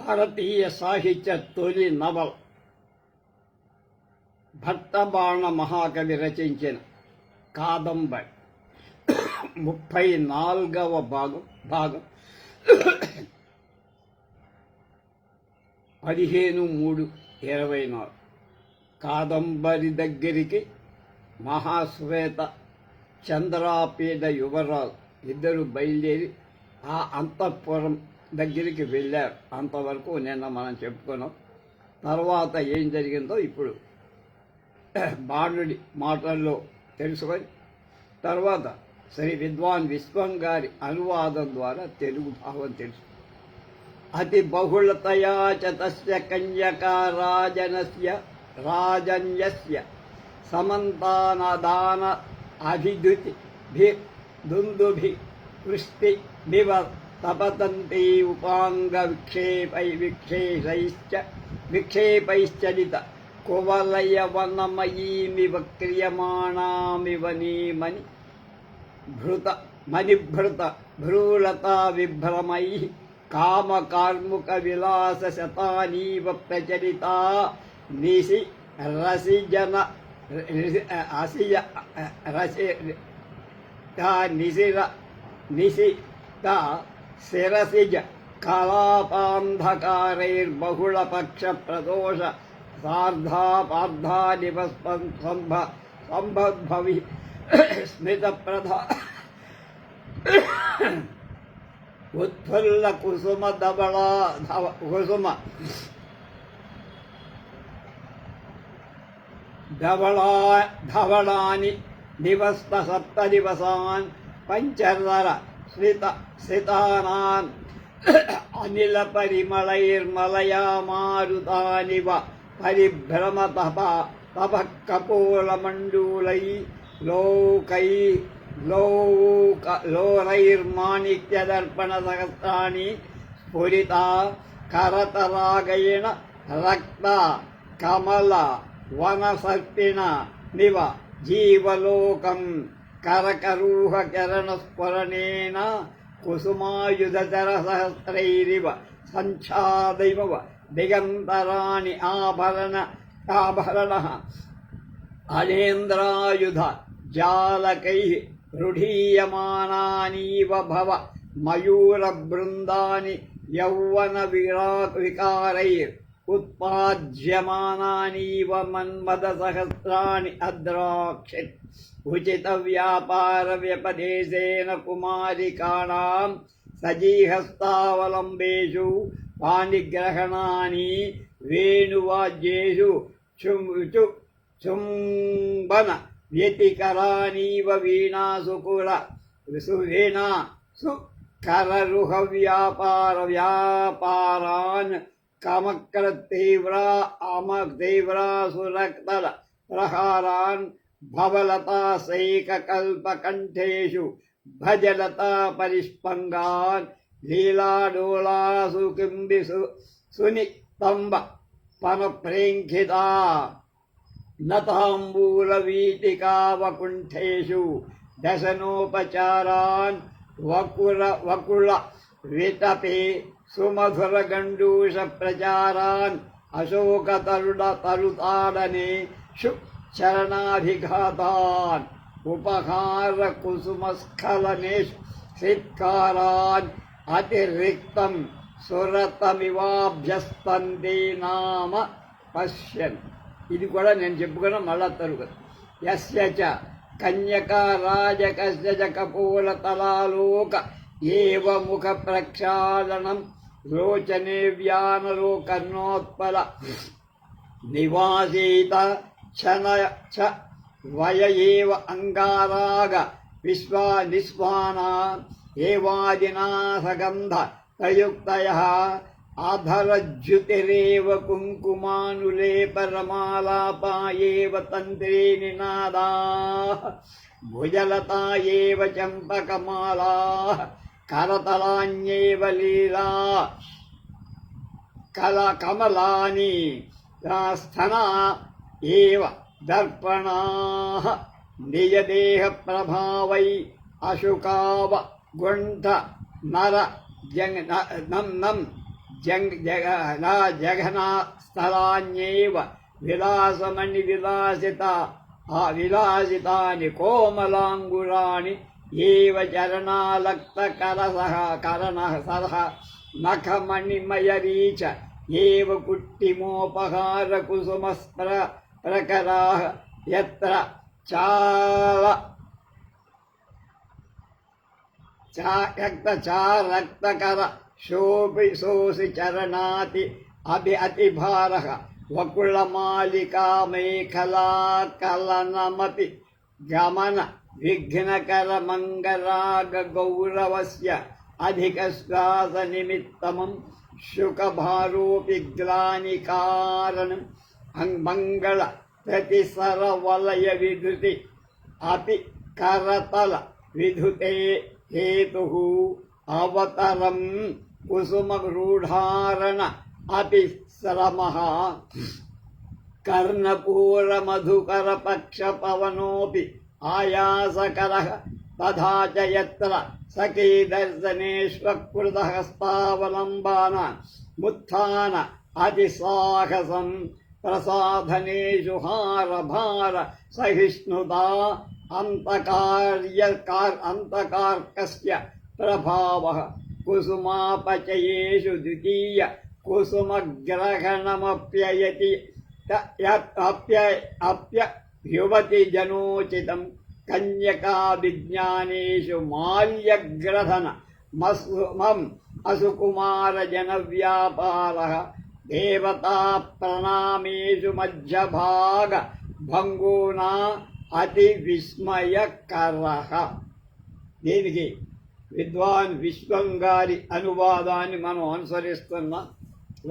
భారతీయ సాహిత్య తొలి నవల భట్టబాణ మహాకవి రచించిన కాదంబరి 34వ భాగం 15/3/24 కాదంబరి దగ్గరికి మహాశ్వేత చంద్రాపీడ యువరాజు ఇద్దరు బయలుదేరి ఆ అంతఃపురం దగ్గరికి వెళ్ళారు. అంతవరకు నిన్న మనం చెప్పుకున్నాం. తర్వాత ఏం జరిగిందో ఇప్పుడు బాణుడి మాటల్లో తెలుసుకొని తర్వాత శ్రీ విద్వాన్ విశ్వం గారి అనువాదం ద్వారా తెలుగు భావం తెలుసు. అతి బహుళతయా చ తస్య కన్యకా రాజన్యస్య సమంతానదాన అభిదుతి దుందుభి వృష్టి వివ తపతంతి ఉపాంగ విక్షేపైశ్చలిత కువలయవనమయీమివ క్రియమాణామివ నీమని మణిభృత భ్రూలతా విభ్రమై కామకార్ముక విలాస శతానీవ ప్రచరితా నిశి రసిజన నిశిత శిరసిజ కలాపాంధకారైర్బహుళపక్ష ప్రదోష సార్ధాపార్థానివ సంభద్భవి స్మితప్రధా ఉత్ఫుల్ల కుసుమ ధవళాని నివస్త సప్త దివసాన్ పంచరర శ్రితానాన్ అనిల పరిమళైర్మలయామారుతానివ పరిభ్రమ తప కపోలమండూలై లోరైర్మాణిక్యదర్పణ సహస్రాణి స్ఫురిత కరతరాగయేణ రక్త కమల వనసర్పిణ నివ జీవలోకం కరకరూహ చరణ స్ఫురణేన కుసుమాయుధర సహస్రైరివ సంఛాదైవ దిగంతరాణి ఆభరణ అనేంద్రాయుధ జాలకై రూఢీయమానానీవ భవ మయూర బృందాని యౌవన వికారైర్ ఉత్పాద్యమానానీవ మన్మద సహస్రాణి అద్రాక్షిత్ ఉచిత వ్యాపార వ్యపదేశేన కుమారికాణాం సజీహస్తావలంబేషు పాణిగ్రహణాని వేణువాద్యేషు చుంబన వ్యతికరానీవ వీణాసుకుల సుకరరుహ వ్యాపారాన్ కమక్ర తీవ్రాసురక్తల ప్రహారాన్ భవలతా సైకల్పకంఠేషు భజలతా పరిస్పంగాన్ లీలాడోలాసు కింబిసు సునితంబ పనప్రేంఖితా నతాంబూల వీటికావకుంఠేషు దశనోపచారాన్ వకుళ వితపే సుమధుర గండూష ప్రచారాన్ అశోకతరుతాడనే చరణాభిఘాతాన్ ఉపహార కుసుమస్ఖలనేషు సిత్కారాన్ అతిరిక్తం సురతమివాభ్యస్తంతే నామ పశ్యన్. ఇది కూడా నేను చెప్పుకున్నా మళ్ళా తరుగదు. యస్య చ కన్యకా రాజకస్య చ కపోల తలాలోక ఏవ ముఖ ప్రక్షాళనం లోచనే వ్యానలోకర్ణోత్పల నివాసీత చ వయ ఏవ అంగారాగ నిస్వానా ఏవాదినా సగంధ ప్రయుక్తయః ఆధరజ్యుతిరేవ కుంకుమానులేపరమాలాపా ఏవ తంత్రే నినాదాః భుజలతా ఏవ చంపకమాలాః కరతలాన్యేవ లీలా కమలాని స్థనా ఏవ దర్పణాః నిజదేహ ప్రభావై అశుకావ గుంఠ నర నం జగనా స్థలాన్యైవ విలాసమణి విలాసితాని కోమలాంగురాణి ఏవ చరణాలక్తకరసహ నఖమణిమయరీచ ఏవ కుట్టిమోపహార కుసుమస్ప్రకరాః యత్ర రక్తకర శోసి చరణాతి అతిభారః వకుళమాలికా మేఖలా కలనమపి గమన విఘ్నకర మంగరాగ గౌరవస్య అధిక శ్వాస నిమిత్తమం శుకభారోపి గ్లాని కారణం మంగళ ప్రతిసర వలయ విధుతి అపి కరతల విధుతే హేతు అవతరం కుసుమ రూఢారణ అపి శ్రమః కర్ణపూర మధుకర పక్ష పవనోపి ఆయాసకరః తథా చ యత్ర సఖీ దర్శనేష్వకృతహస్తావలంబాన ముత్థాన అతిసాహసం ప్రసాధనేషు హారభార సహిష్ణుతా అంతకార్కస్య ప్రభావః కుసుమాపచయేషు ద్వితీయ కుసుమగ్రహణమప్యయతి అప్యయువతి జనోచితం కన్యకా విజ్ఞానేషు మాల్యగ్రహణ మం అసుకుమార జన వ్యాపారః దేవతా ప్రణామేషు మధ్యభాగ భంగూనా అతి విస్మయకరః. దీనికి విద్వాన్ విశ్వం గారి అనువాదాన్ని మనం అనుసరిస్తున్నాం.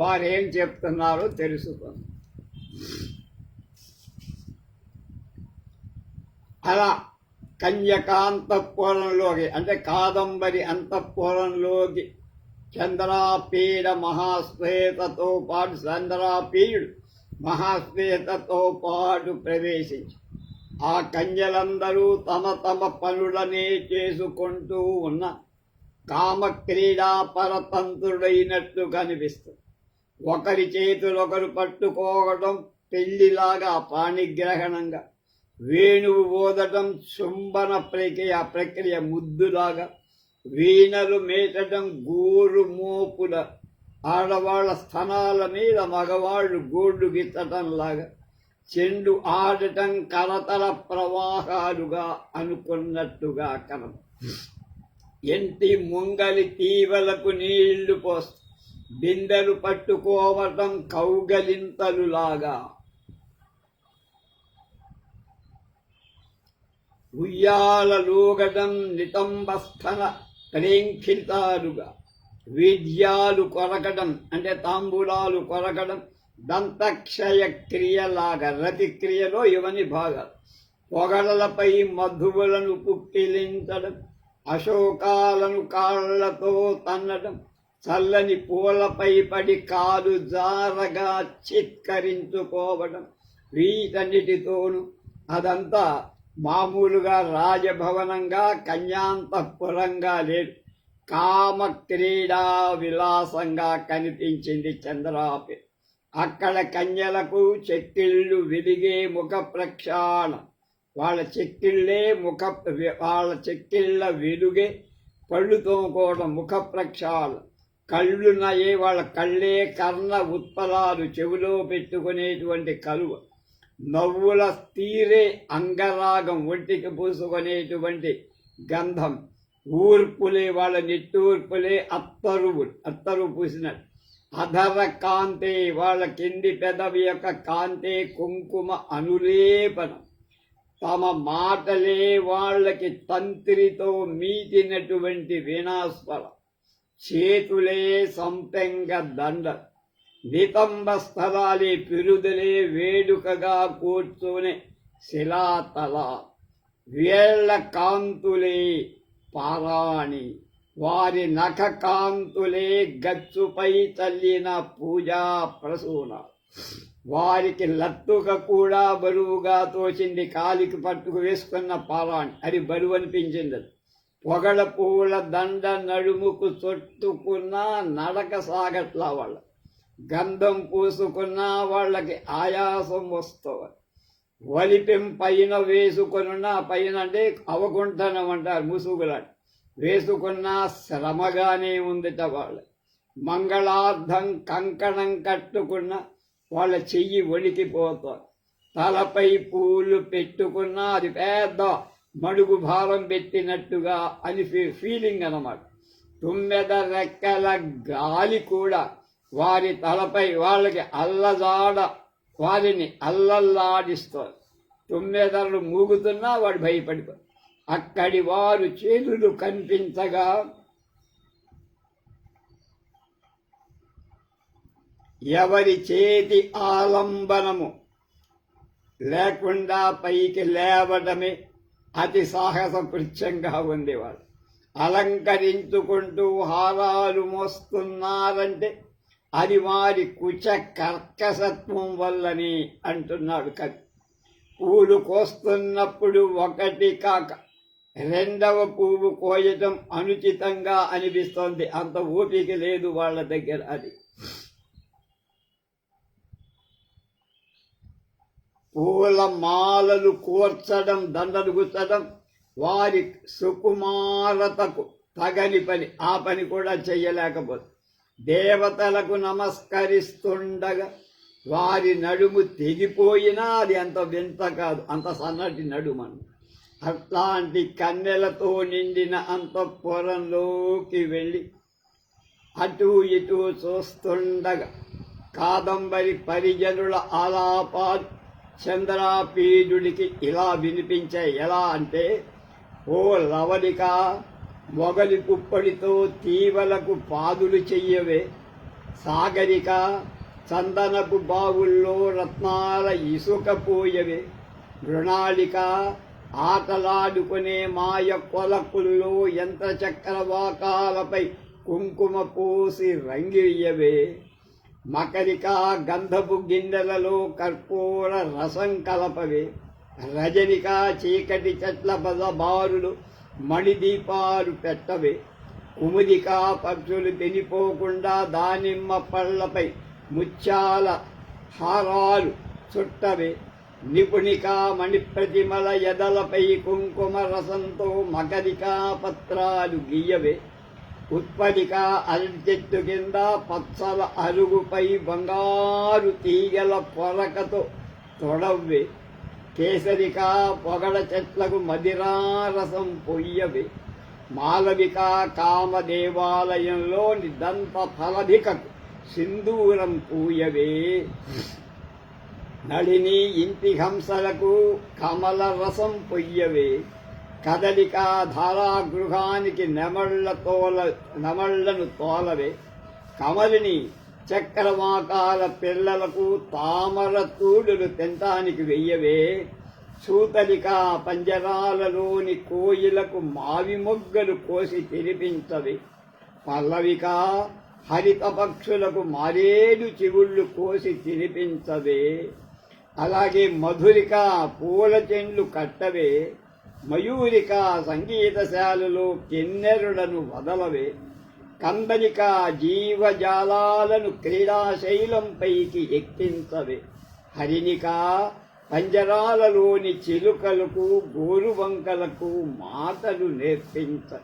వారేం చెప్తున్నారో తెలుసుకుందాం. అలా కన్యకాంతఃపురంలోకి అంటే కాదంబరి అంతఃపురంలోకి చంద్రాపీడ మహాశ్వేతతో పాటు చంద్రాపీడు మహాశ్వేతతో పాటు ప్రవేశించి ఆ కన్యలందరూ తమ తమ పనులనే చేసుకుంటూ ఉన్న కామక్రీడా పరతంత్రుడైనట్లు కనిపిస్తుంది. ఒకరి చేతులు ఒకరు పట్టుకోవడం పెళ్లిలాగా పాణిగ్రహణంగా, వేణువు ఓదటం చుంబన ప్రక్రియ ముద్దులాగా, వీణలు మేటడం గోరు మోపుల ఆడవాళ్ల స్థనాల మీద మగవాళ్ళు గోళ్లు గిత్తటం లాగా, చెండు ఆడటం కరతల ప్రవాహాలుగా అనుకున్నట్టుగా కనం ఎంటి ముంగలి తీవలకు నీళ్లు పోస్తూ బిందెలు పట్టుకోవటం కౌగలింతలులాగా, ఉయ్యాలలోగడం నితంబస్థల ప్రేంఖితాలుగా, వీడ్యాలు కొరకడం అంటే తాంబూలాలు కొరకడం దంతక్షయ క్రియలాగా, రతి క్రియలో ఇవన్నీ భాగాలు. పొగడలపై మధువులను పుక్కిలించడం, అశోకాలను కాళ్లతో తన్నడం, చల్లని పూలపై పడి కాలు జారగా చిత్కరించుకోవడం, వీటన్నిటితోనూ అదంతా మామూలుగా రాజభవనంగా కన్యాంతఃపురంగా లేదు, కామక్రీడా విలాసంగా కనిపించింది చంద్రాపి. అక్కడ కన్యలకు చెక్కిళ్ళు వెలిగే ముఖ ప్రక్షాళన, వాళ్ళ చెక్కిళ్ళ వెలుగే పళ్ళు తోముకోవడం ముఖ ప్రక్షాళన, కళ్ళు నయే వాళ్ళ కళ్ళే కర్ణ ఉత్పలాలు చెవిలో పెట్టుకునేటువంటి కలువ, నవ్వుల తీరే అంగరాగం ఒంటికి పూసుకునేటువంటి గంధం, ఊర్పులే వాళ్ళ నిట్టూర్పులే అత్తరు పూసినట్టు, అధర కాంతే వాళ్ళ కింది పెదవి యొక్క కాంతే కుంకుమ అనులేపనం, తమ మాటలే వాళ్ళకి తంత్రితో మీటినటువంటి వీణాస్వరం, చేతులే సంపెంగ దండ, నితంబ స్థలాలే పిరుదలే వేడుకగా కూర్చునే శిలాతల, వేళ్ల కాంతులే పారాణి, వారి నఖ కాంతులే గచ్చుపై చల్లిన పూజా ప్రసూన, వారికి లత్తుక కూడా బరువుగా తోచింది, కాలికి పట్టుకు వేసుకున్న పారాణి అది బరువు అనిపించింది. పొగడ పూల దండ నడుముకు చుట్టుకున్న నడక సాగట్లా వాళ్ళ. గంధం పూసుకున్నా వాళ్ళకి ఆయాసం వస్తుంది. వలిపెం పైన వేసుకున్న, పైన అంటే అవగుంఠనం అంటారు, ముసుగులాంటి వేసుకున్నా శ్రమగానే ఉందిట వాళ్ళ. మంగళార్థం కంకణం కట్టుకున్న వాళ్ళ చెయ్యి వణికిపోతారు. తలపై పూలు పెట్టుకున్నా అది పెద్ద మడుగు భారం పెట్టినట్టుగా అని ఫీలింగ్ అన్నమాట. తుమ్మెద రెక్కల గాలి కూడా వారి తలపై వాళ్ళకి వారిని అల్లల్లాడిస్తారు. తుమ్మెదలు మూగుతున్నా వాడు భయపడిపోయి. అక్కడి వారు చేతులు కనిపించగా ఎవరి చేతి ఆలంబనము లేకుండా పైకి లేవడమే అతి సాహస కృత్యంగా ఉండేవాడు. అలంకరించుకుంటూ హారాలు మోస్తున్నారంటే అది వారి కుచ కర్కశత్వం వల్లని అంటున్నాడు కవి. పూలు కోస్తున్నప్పుడు ఒకటి కాక రెండవ పువ్వు కోయటం అనుచితంగా అనిపిస్తోంది. అంత ఓపిక లేదు వాళ్ళ దగ్గర. అది పూల మాలలు కూర్చడం, దండలు గుచ్చడం వారి సుకుమారతకు తగని పని. ఆ పని కూడా చెయ్యలేకపోతే దేవతలకు నమస్కరిస్తుండగా వారి నడుము తెగిపోయినా అది అంత వింత కాదు, అంత సన్నటి నడుమను. అట్లాంటి కన్నెలతో నిండిన అంతఃపురంలోకి వెళ్ళి అటూ ఇటూ చూస్తుండగా కాదంబరి పరిజనుల ఆలాపాలు చంద్రాపీడుడికి ఇలా వినిపించాయి. ఎలా అంటే, ఓ లవలిక, మొగలి పుప్పడితో తీవలకు పాదులు చెయ్యవే. సాగరిక, చందనపు బావుల్లో రత్నాల ఇసుక పోయవే. మృణాళిక, ఆటలాడుకునే మాయ కొలకుల్లో యంత్ర చక్రవాకాలపై కుంకుమ పోసి రంగియ్యవే. మకరిక, గంధపు గిన్నెలలో కర్పూర రసం కలపవే. రజనిక, చీకటి చెట్ల బారులు మణిదీపాలు పెట్టవే. కుముదిక, పక్షులు తినిపోకుండా దానిమ్మ పళ్ళపై ముత్యాల హారాలు చుట్టవే. నిపుణిక, మణిప్రతిమల ఎదలపై కుంకుమ రసంతో మకరికా పత్రాలు గీయవే. ఉత్పదిక, అరటి చెట్టు కింద పచ్చల అరుగుపై బంగారు తీగల పొరకతో తొడవ్వే. కేసరిక, పొగడ చెట్లకు మదిరారసం పొయ్యవే. మాలవిక, కామదేవాలయంలోని దంత ఫలభికకు సింధూరం పూయవే. నళిని, ఇంటి హంసలకు కమల రసం పొయ్యవే. కదలిక, ధారాగృహానికి నెమళ్లను తోలవే. కమలిని, చక్రవాకాల పిల్లలకు తామర తూడులు తినటానికి వెయ్యవే. సూతలిక, పంజరాలలోని కోయిలకు మావి మొగ్గలు కోసి తినిపించవే. పల్లవిక, హరిత పక్షులకు మారేడు చిగుళ్ళు కోసి తినిపించవే. అలాగే మధురిక, పూల చెండ్లు కట్టవే. మయూరిక, సంగీతశాలలో కిన్నెరులను వదలవే. కందలిక, జీవజాలాలను క్రీడాశైలంపైకి ఎక్కించవే. హరిణిక, పంజరాలలోని చిలుకలకు గోరువంకలకు మాటలు నేర్పించ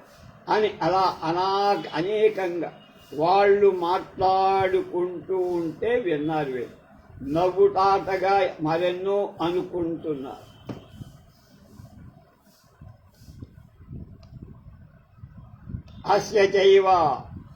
అని అలా అనేకంగా వాళ్ళు మాట్లాడుకుంటూ ఉంటే విన్నారు. నవ్వుటాటగా మరెన్నో అనుకుంటున్నారు. అస్య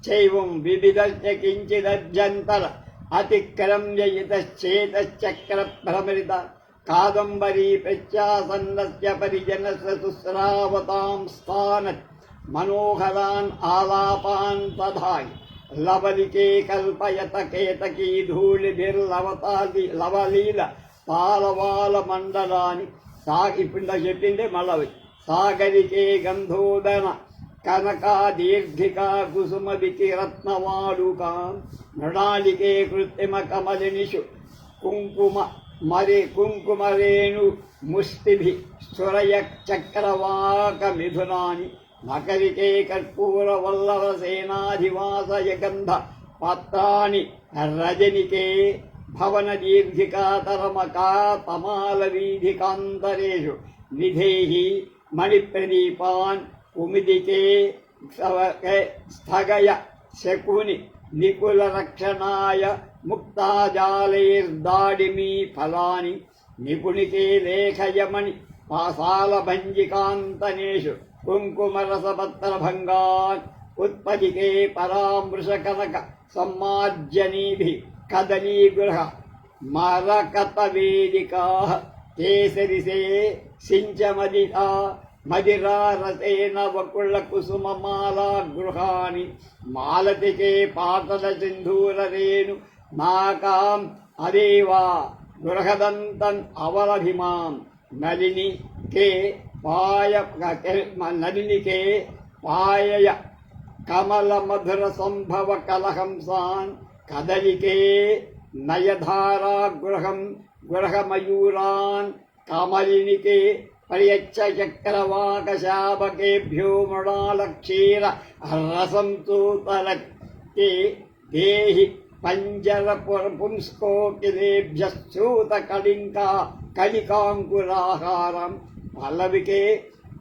చైవం వివిధస్య కించిదభ్యంతర అతిక్రమ్య ఇతశ్చేతశ్చక్ర భ్రమరిత కాదంబరీ ప్రత్యాసన్నస్య పరిజనస్య సుస్రావతాం స్థానత్ మనోహరాన్ ఆలాపాన్ తథాయి లవలికే కల్పయత కేతకీ ధూళిభిర్లవలీల తాళవాల మండలాన్ని ఇప్పుడు చెప్పిందే మళ్ళీ సాగరికే గంధోదన కనకా దీర్ఘికా కుసుమదికి రత్నవాడుకా మృణాళికే కృత్రిమ కమలినిషు కుంకుమరేణు ముష్టిభి స్థురయ చక్రవాక మిథునాని మకరికే కర్పూర వల్లవ సేనాధివాసయ గంధ పాత్రాణి రజనికే భవన దీర్ఘికాతరమకా తమాల వీధికాంతరేషు నిధేహి మణిప్రదీపాన్ కుమిదికే స్థగయ శకుని నికుల రక్షణాయ ముక్తాజాలైర్దాడిమీ ఫలాని నిపుణికే లేఖయమణి పాసాలభంజికాంతనేషు కుంకుమరసపత్రభంగాన్ ఉత్పదికే పరామృషకనక సమ్మార్జనీభి కదలీగృహ మరకత వేదికా కేసరిసే సించమదితా మదిరారసేన వకుళ కుసుమమాలా గృహాణి మాలతికే పాతల సింధూరరేణు నాకాం అదేవా గృహదంతం అవలభిమాం నలిని కే పాయయ కమల మధుర సంభవ కలహంసాన్ కదలికే నయధారా గృహమయూరాన్ కమలినికే పర్యచ్చ చక్రవాకశాపకేభ్యో మృణాలక్షీర రసం తూతలకే దేహి పంజర పుంస్కోకిలేభ్యూత కలికాంకురాహారం పల్లవికే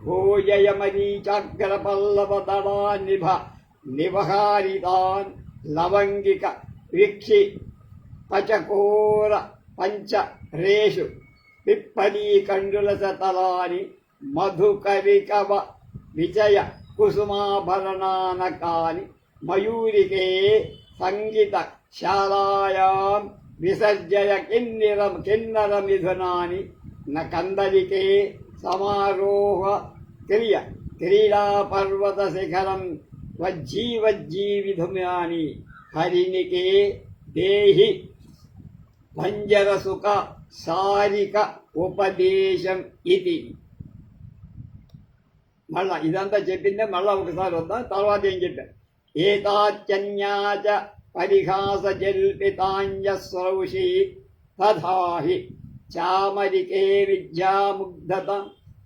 భోజయమరీచాగ్రపల్లవదళా నివహారితాన్ లవంగిక విక్షి పచకోర పంచ రేషు పిప్పలీకండులసతలాని మధుకరికవ విజయ కుసుమాభరణానకాని మయూరికే సంగీత శాలాయాం విసర్జయ కిన్నర మిథునాని న కందలికే సమారోహ క్రీడా పర్వత శిఖరం వజ్జీవిధుమాని హరిణికే దేహి పంజరసుఖ సారిక ఉపదేశం ఇది. మళ్ళా ఇదంతా చెప్పిందే మళ్ళా ఒకసారి వద్దాం. తర్వాత ఏం చెప్పారు? ఏతాచ్యన్యాచ పరిహాస జల్పితాంజస్రౌషి తథాహి చామరికే విద్యాముగ్ధత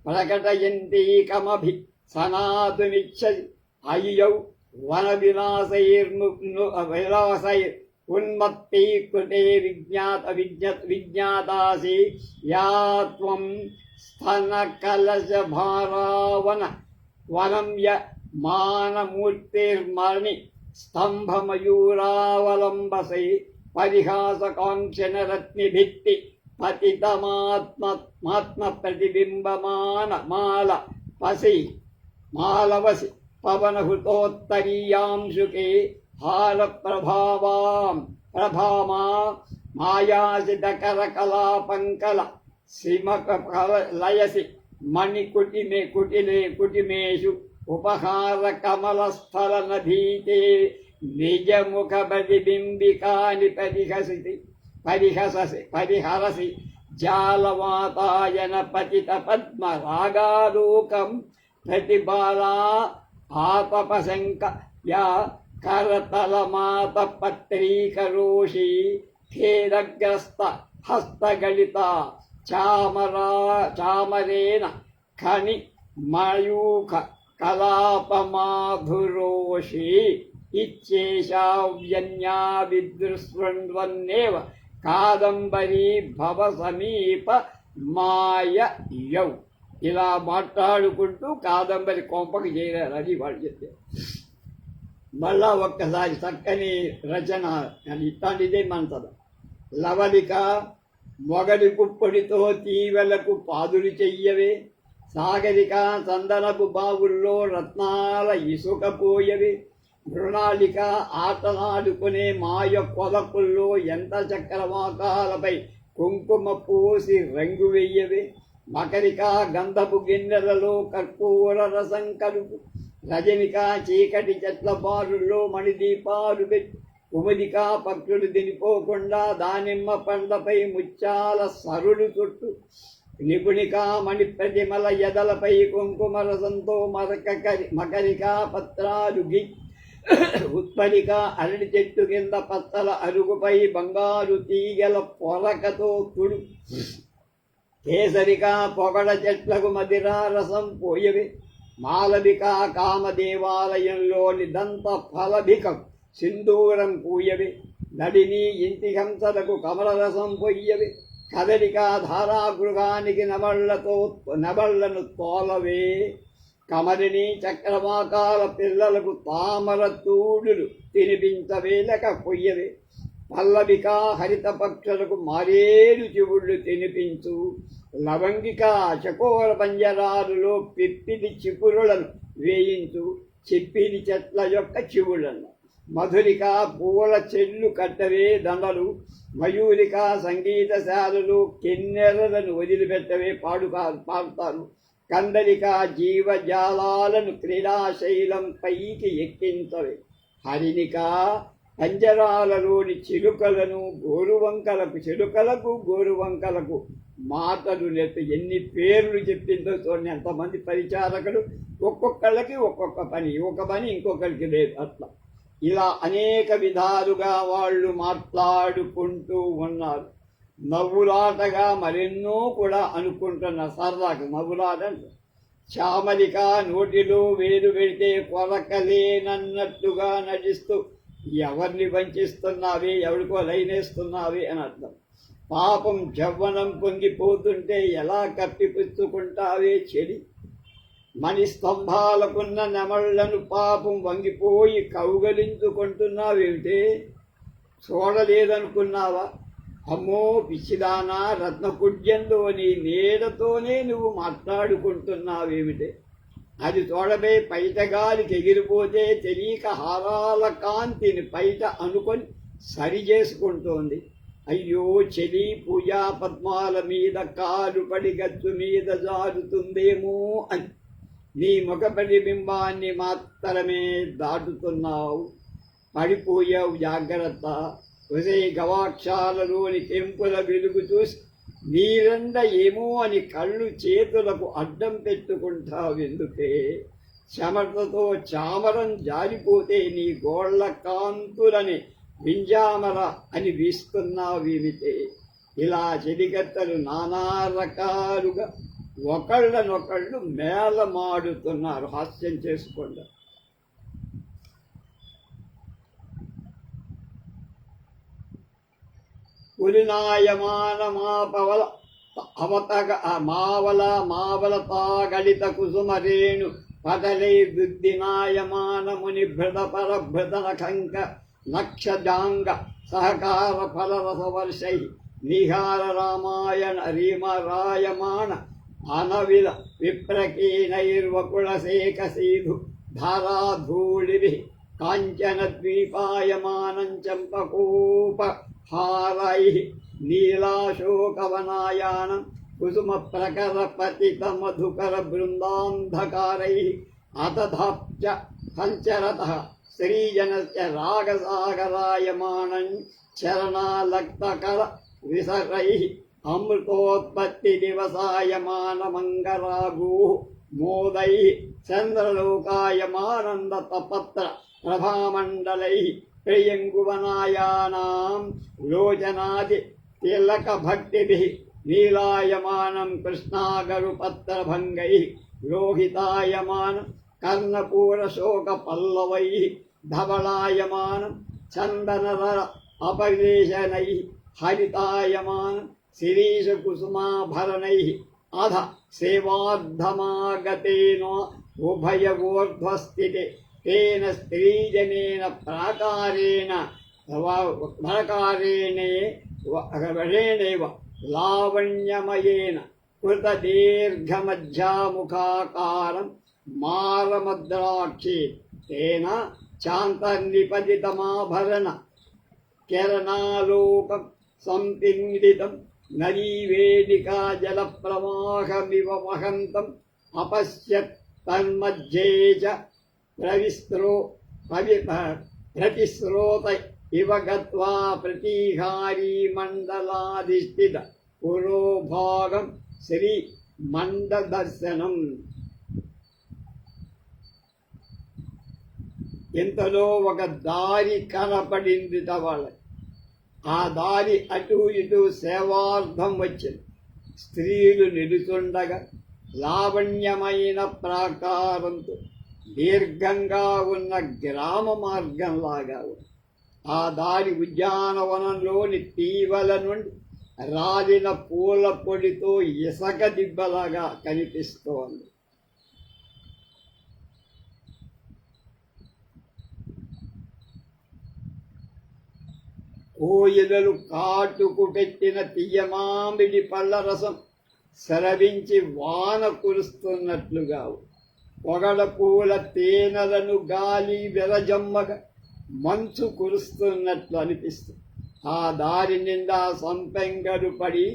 ప్రకటయంతీకమభి సనాతుమిచ్చది అయ్యౌ వన విలాసైర్ ఉన్మత్తీకృతే విజ్ఞాతాసి యా త్వం స్తనకలశభారావన వనం య మానమూర్తిర్మణి స్తంభమయూరావలంబసై పరిహాసకాంక్షణ రత్నిభిత్తి పతితమాత్మ ప్రతిబింబమాన మాలవసి పవనహృతోత్తరీయాంశుకే హాల ప్రభామా మాయాసితకరకలాపంకల సిమకలయసి కుటిమేషు ఉపహార కమలస్థల నధీతే నిజముఖ ప్రతిబింబికాని పరిహరసి జాలవాతాయన పతిత పద్మ రాగాలోకం ప్రతిబాలా ఆపపశంక యా కరతలమాత పత్రీకరోషి ఖేదగ్రస్త హస్తగళిత చామరేణ ఖని మయూఖ కలాపమాధురోషి ఇచ్చేషావ్యన్యా విదృశృణ్వన్నేవ కాదంబరీ భవ సమీప మాయయౌ. ఇలా మాట్లాడుకుంటూ కాదంబరి కొంపకి చేరారని వాళ్ళు చెప్పారు. మళ్ళా ఒక్కసారి చక్కని రచన అని ఇట్లాంటిదే మంతది. లవలిక మొగలి పుప్పొడితో తీవెలకు పాదులు చెయ్యవే, సాగరిక చందనపు బావుల్లో రత్నాల ఇసుక పోయవే, మృణాళిక ఆటలాడుకునే మాయ కొలకుల్లో ఎంత చక్రవాకాలపై కుంకుమ పోసి రంగు వెయ్యవే, మకరిక గంధపు గిన్నెలలో కర్పూర రసం కలుపు, రజనిక చీకటి చెట్ల బారుల్లో మణిదీపాలు పెట్టి, కుముదిక పక్షులు దినిపోకుండా దానిమ్మ పండ్లపై ముత్యాల సరులు చుట్టు, నిపుణిక మణి ప్రతిమల ఎదలపై కుంకుమ రసంతో మకరిక పత్రాలు గి, ఉత్పలిక అరటి చెట్టు కింద పత్తల అరుగుపై బంగారు తీగల పొరకతో తుడు, కేసరిక పొగడ చెట్లకు మదిరా రసం పోయవి, మాలవికా కామదేవాలయంలోని దంత ఫలభికం సింధూరం పూయవే, నడిని ఇంటి హంసలకు కమలరసం పొయ్యవే, కదలికా ధారాగృహానికి నవళ్లను తోలవే, కమలిని చక్రవాకాల పిల్లలకు తామర తూడులు తినిపించవేలక పొయ్యవే, పల్లవికా హరిత పక్షులకు మారేడు చెవుళ్ళు తినిపించు, లవంగిక చకోర పంజరాలులో పిప్పిలి చిపురులను వేయించు, చిప్పిలి చెట్ల యొక్క చెవులను, మధురిక పూల చెల్లు కట్టవే దండలు, మయూరిక సంగీతశాలలు కిన్నెరలను వదిలిపెట్టవే పాడుతారు, కందలిక జీవజాలాలను క్రీడాశైలం పైకి ఎక్కించవే, హరినిక పంజరాలలోని చిలుకలకు గోరువంకలకు మాటలు నేర్పి ఎన్ని పేర్లు చెప్పిందో చూడండి. ఎంతమంది పరిచారకులు, ఒక్కొక్కళ్ళకి ఒక్కొక్క పని, ఒక పని ఇంకొకరికి లేదు. అట్లా ఇలా అనేక విధాలుగా వాళ్ళు మాట్లాడుకుంటూ ఉన్నారు. నవ్వులాటగా మరెన్నో కూడా అనుకుంటున్న సరదాకు నవ్వులాట. చామలిక నోటిలో వేలు పెడితే కొరకలేనన్నట్టుగా నటిస్తూ ఎవరిని వంచిస్తున్నావే, ఎవరికో లైనేస్తున్నావే అని అర్థం. పాపం జవ్వనం పొంగిపోతుంటే ఎలా కప్పిపుచ్చుకుంటావే చెడి, మణి స్తంభాలకున్న నెమళ్లను పాపం వంగిపోయి కౌగలించుకుంటున్నావేమిటే, చూడలేదనుకున్నావా? అమ్మో పిచ్చిదానా, రత్నకుడ్యంలోని నీడతోనే నువ్వు మాట్లాడుకుంటున్నావేమిటే, అది తోడపై పైటగాలికి ఎగిరిపోతే తెలియక హారాల కాంతిని పైట అనుకొని సరి చేసుకుంటోంది. అయ్యో చెలి, పూజా పద్మాల మీద కాలు పడి గచ్చు మీద జారుతుందేమో అని నీ ముఖ ప్రతిబింబాన్ని మాత్రమే దాటుతున్నావు. పడిపోయావు, జాగ్రత్త. ఉదయ గవాక్షాలలోని కెంపుల వెలుగు చూసి నీరండ ఏమో అని కళ్ళు చేతులకు అడ్డం పెట్టుకుంటావెందుకే? చెమటతో చామరం జారిపోతే నీ గోళ్ల కాంతులని వింజామర అని వీస్తున్నావేమిటే? ఇలా చెడిగత్తలు నానా రకాలుగా ఒకళ్ళనొకళ్ళు మేళమాడుతున్నారు, హాస్యం చేసుకుండా. పులినాయమాన మాపవల అవతగ మావల తాగళిత కుసుమరేణు పదలై బుద్ధినాయమాన ముని భృత పరభృత నఖంక నక్షజాంగ సహకార ఫలరసవర్షై నిహార రామాయణ రీమరాయమాణ అనవిల విప్రకీనైర్వకుళసేక సీధు ధారాధూళిభి కాంచన ద్వీపాయమానం చంపకోప హారైః నీలాశోకవనాయానం కుసుమ ప్రకర పతిత మధుకర బృందాంధకారైః అతధాప్య సంచరతః శ్రీజనస్య రాగసాగరాయమానం చరణాలక్తకర విసరైః అమృతోత్పత్తి దివసాయమానమంగరాగూః మోదైః చంద్రలోకాయమానంద తపత్ర ప్రభామండలైః ప్రియంగువనాయానాం లోచనాది తిలక భక్తిభిః నీలాయమానం కృష్ణాగరుపత్రభంగైః లోహితాయమానం కర్ణపూరశోక పల్లవైః ధవళాయమానం చందనర అపవేశనైః హరితాయమానం శిరీషకుసుమాభరణైః అధ సేవార్ధమాగతేన ఉభయగోర్ధ్వస్థితే తేన స్త్రీజనేన ప్రాకారేణేవ లావణ్యమయేన కృతదీర్ఘమధ్యాముఖాకారం మారమద్రాక్షి తేన చాంతర్నిపతితమాభరణ కిరణాలోకం సంపిండితం నదీవేదికా జలప్రవాహమివ వహంతం అపశ్యత్ తన్మధ్యే చ ప్రతిస్రోత ఇవ గత్వా ప్రతిహారీ మండలాధిష్ఠిత పురోభాగం శ్రీ మండదర్శనం. ఇంతలో ఒక దారి కనపడింది వాళ్ళకి. ఆ దారి అటు ఇటు సేవార్థం వచ్చింది. స్త్రీలు నిలుచుండగా లావణ్యమైన ప్రాకారంతో దీర్ఘంగా ఉన్న గ్రామ మార్గంలాగా ఉంది. ఆ దారి ఉద్యానవనంలోని తీవల నుండి రాలిన పూల పొడితో ఇసక దిబ్బలాగా కనిపిస్తోంది. కోయిలలు కాటుకు పెట్టిన తీయమామిడి పళ్ళ రసం స్రవించి వాన కురుస్తున్నట్లుగా, పొగడ పూల తేనెలను గాలి వెలజమ్మగా మంచు కురుస్తున్నట్లు అనిపిస్తుంది. ఆ దారి నిండా సంపెంగలు పడి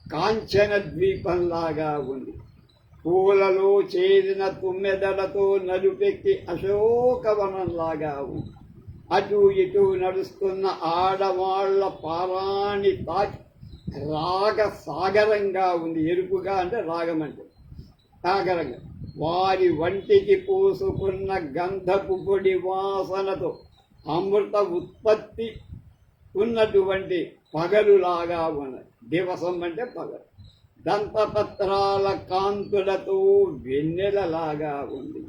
కాంచన ద్వీపంలాగా ఉంది. పూలలో చేరిన తుమ్మెదలతో నలుపెక్కి అశోకవనంలాగా ఉంది. అటు ఇటు నడుస్తున్న ఆడవాళ్ల పారాణి తాకి రాగ సాగరంగా ఉంది. ఎరుపుగా అంటే రాగం అంటే సాగరంగా. వారి వంటికి పూసుకున్న గంధపు పొడి వాసనతో అమృత ఉత్పత్తి ఉన్నటువంటి పగలులాగా ఉన్నది. దివసం అంటే పగలు. దంతపత్రాల కాంతులతో వెన్నెలలాగా ఉంది.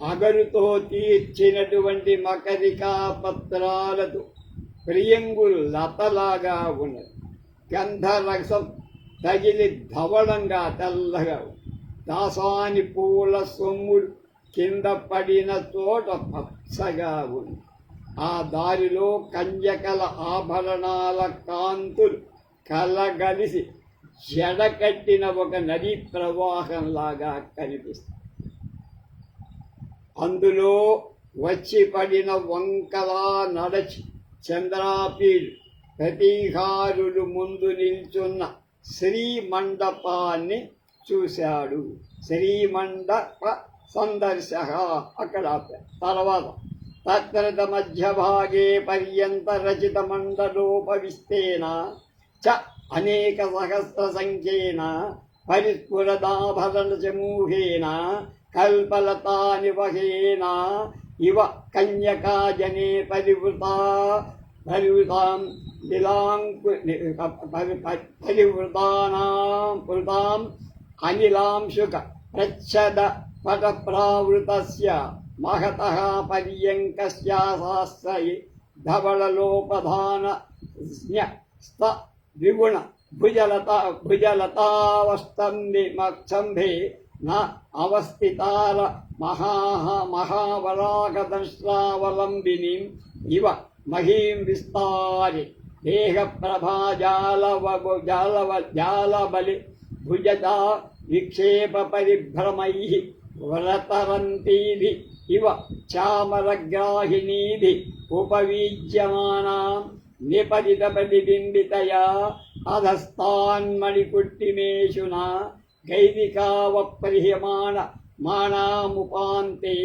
అగరుతో తీర్చినటువంటి మకరికా పత్రాలతో ప్రియంగు లతలాగా ఉన్నది. గంధరసం తగిలి ధవళంగా తెల్లగా, దాసాని పూల సొమ్ములు కింద పడిన చోట పచ్చగా ఉంది. ఆ దారిలో కన్యకల ఆభరణాల కాంతులు కలగలిసి జడకట్టిన ఒక నదీ ప్రవాహంలాగా కనిపిస్తుంది. అందులో వచ్చి పడిన వంకలా నడచి చంద్రాపీలు ప్రతీహారులు ముందు నిల్చున్న శ్రీమండపాన్ని చూశాడు. శ్రీమండప సందర్శ అక్కడ తర్వాత తత్రత మధ్యభాగే పర్యంత రచిత మండలోపవిస్తేన చ అనేక సహస్ర సంఖ్యేన పరిస్ఫురదాభరణ సమూహేన కల్పలతానివహేన ఇవ కన్యకా జనే పరివృతాం పరివృతాం అనిలాంశుక ప్రచ్ఛద పటప్రావృతస్య మహతః పర్యంకస్యాసాశ్రయే ధవళలోపధాన స్త ద్విగుణ భుజలతావస్తంభే న అవస్థితార మహావరాగదర్శ్రావలంబినీం ఇవ మహీం విస్తారి దేహప్రభాజాలబలి భుజతా విక్షేప పరిభ్రమైః వ్రతరంతీభి ఇవ చామరగ్రాహిణీభి ఉపవీజ్యమానాం నిపతితపతిబింబితయా అధస్తాన్మణికుట్టిమేషునా గైదికావప్రహ్యమాణ మానాముపాంతే